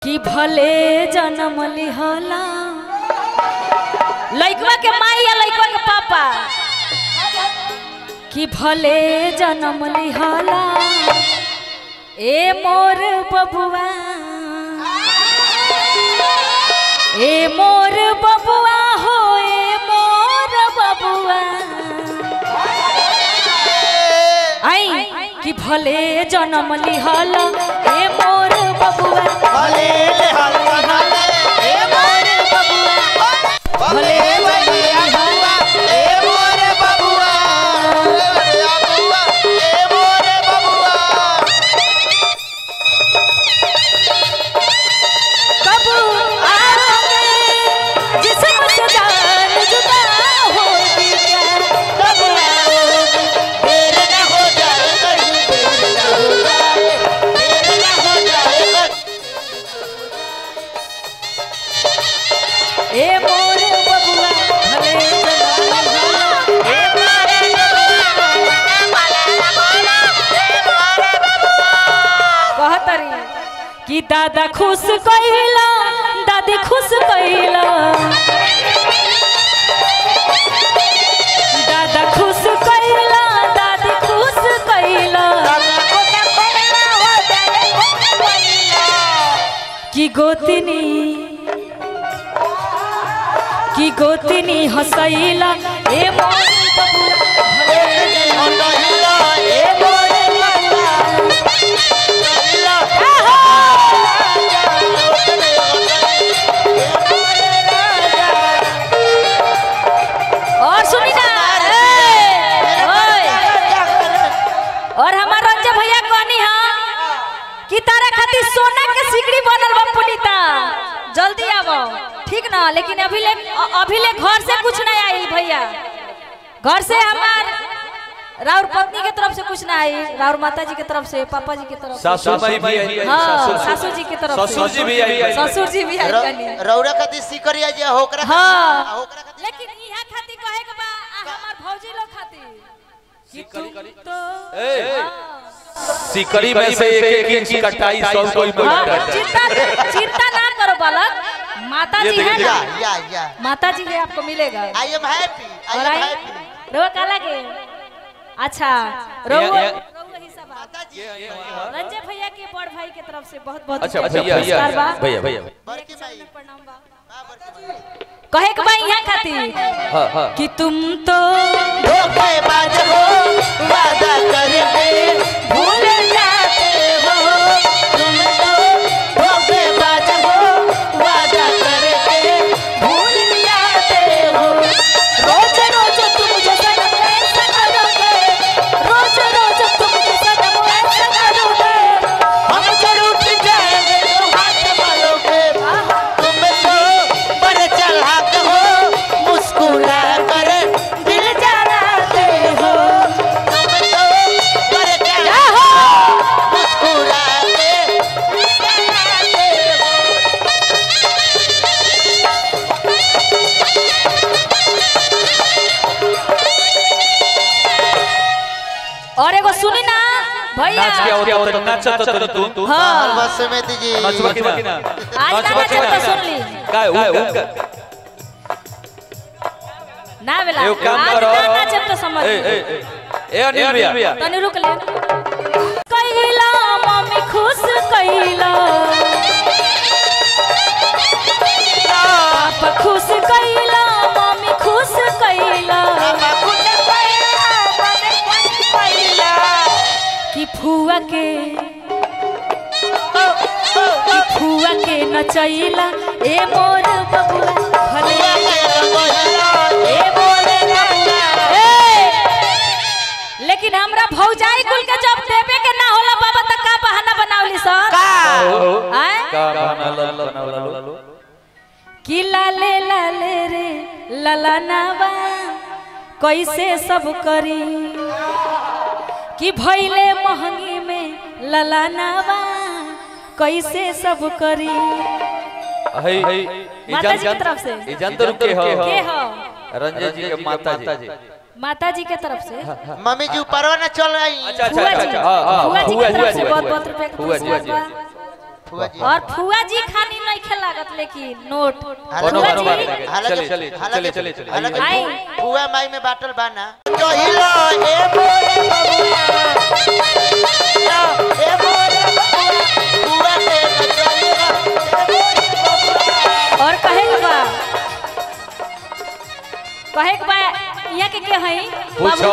कि भले जन्म लिहला लइकवा के माई या लइकवा के पापा कि भले जन्म लिहला ए मोर बबुआ ए मोर बबुआ हो ए मोर बबुआ आई कि भले जन्म लिहला ए मोर बबुआ भले लिहला ए मोर बबुआ भले लिहला ए मोर बबुआ ए मोर बबुआ कब आओगे जिस्म से जान जुदा होगी क्या कब आओगे देर न हो जाए कहीं देर न हो जाए देर न हो जाए ए मोर बबुआ भले ए मोर कहतरी कि दादा खुश कइला दादी खुश कइला दादा खुश कइला दादी खुश कइला कि गोतनी हसैला ए मोर बबुआ ए मोर और सुनी ना और हमार रंजे भैया कहनी हां कि तारा खातिर सोना के सिकड़ी बनल बा पुनीता जल्दी आवो ठीक ना लेकिन अभी ले घर से कुछ नहीं आई भैया घर से हमार राउर पत्नी के तरफ से कुछ ना आई राउर माता जी के तरफ से पापा जी के तरफ से सासू भाई भी आई हां सासू जी के तरफ से ससुर जी भी आई ससुर जी भी आई कनी रौरा खातिर सिकरिया जे होकरा हां होकरा खातिर लेकिन इहा खातिर कहे के बा हमार भौजी लोग खातिर सिकरी तो सिकरी में से एक इंच कटाई सब कोई बैठा चिंता ना करो बालक माता जी है ना या माता जी है आपको मिलेगा आई एम हैप्पी और आई रोवा काला के अच्छा रोवा हिसाब माता जी रंजे भैया के बड़ भाई के तरफ से बहुत बहुत अच्छा भैया भैया बड़की माई प्रणाम बा हां बड़की माई कहे के भाई यहां खातिर हां कि तुम तो धोखेबाज हो वादा करके भूल जाते हो तुम तो धोखेबाज हो वादा करके भूल जाते हो रोज रोज तुम जैसा ऐसा करोगे रोज रोज तुम जैसा ऐसा करोगे हम जरूर उठ जाएंगे तो हाथ मारोगे तुम तो बड़े चालाक हो मुस्कुरा कर दिल जलाते हो तुम तो बड़े चालाक हो मुस्कुरा के दिल जलाते हो और एगो सुनी ना भैया नाच के और नाचत तू हां बस में दीजिए नाचवा की ना आज ना चलता सुन ली काय उनका ना बेला एगो काम आज करो ना चलता समझ ए अनिल भैया तनी रुक ले कइला मम्मी खुश कइला पापा खुश कइला मम्मी खुश कइला कि फुआ के नचैला ए मोर बबुआ भले ए मोर बबुआ लेकिन हमरा भौजाई कुल के जब देवे के ना होला बाबा त का बहाना बनावली सन का बना लो कि लाले लाले रे ललनावा कैसे सब करी कि भइले महंगी में ललनावा कैसे सब करी माता जी की तरफ से के हो रंजन जी के माता जी के तरफ से मम्मी जी ऊपर ना चल रही। अच्छा फुआ जी हाँ फुआ जी की तरफ से बहुत बहुत रुपए का फुआ जी पुरस्कार बा। फुआ जी और फुआ जी खानी नहीं खेलागत लेकिन नोट हालांकि फुआ जी चले चले चले चले चले हालांकि आई। फुआ माई में बाटल बाना कहिला ए मोरे बबुआ ए मोरे बबुआ फुआ से कहिला ए मोरे बबुआ और कहे के बा यहाँ के हई पूछो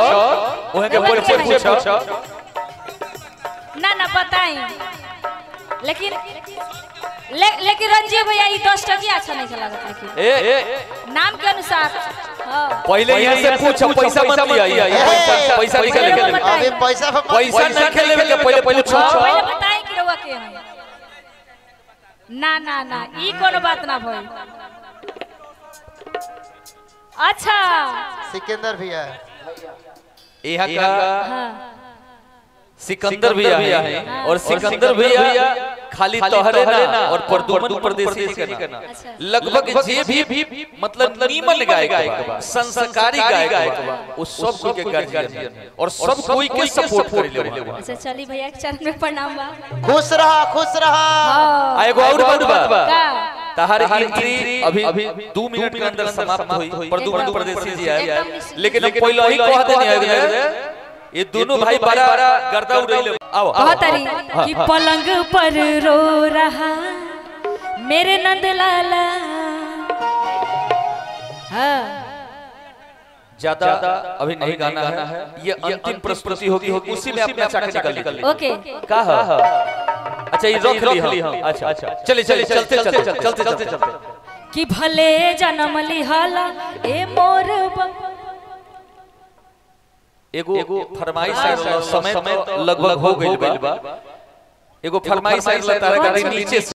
उहे के परिचय पूछो ना बताई लेकिन लेकिन रंजीव भैया ये 10 टकिया अच्छा नहीं चला लेकिन ए नाम के अनुसार हां पहले यहाँ से पूछो पैसा मत लिया पैसा निकल के अभी पैसा पैसा नहीं खेले के पहले पूछो पहले बताई कि रउआ के हई ना ई कोनो बात ना भई अच्छा सिकंदर भैया यहाँ का हां सिकंदर भैया है और सिकंदर भैया खाली तोहरे ना और प्रदुमन परदेसी के ना लगभग जे भी मतलब नीमन गायक संस्कारी गायक वो सब कोई के गार्जियन और सब कोई के सपोर्ट करे ले। अच्छा चली भैया के चरण में प्रणाम बा खुश रहा हां एगो और बात बा का तहार एंट्री अभी 2 मिनट के अंदर समाप्त हुई प्रदुमन परदेसी जी आए लेकिन हम पहले ही कह देनी है ये दोनों भाई बड़ा गर्दा उड़ैले आओ कहतरी कि पलंग पर रो रहा मेरे नंदलाला हां ज्यादा अभी नहीं गाना है ये अंतिम प्रस्तुति होगी उसी में अपने चाका निकल ओके का है अच्छा ये रख ली हम अच्छा चले चलते कि भले जन्म लिहाला ए मोर एगो फरमाइश समय लगभग हो गइल बा एगो फरमाइश तारा नीचे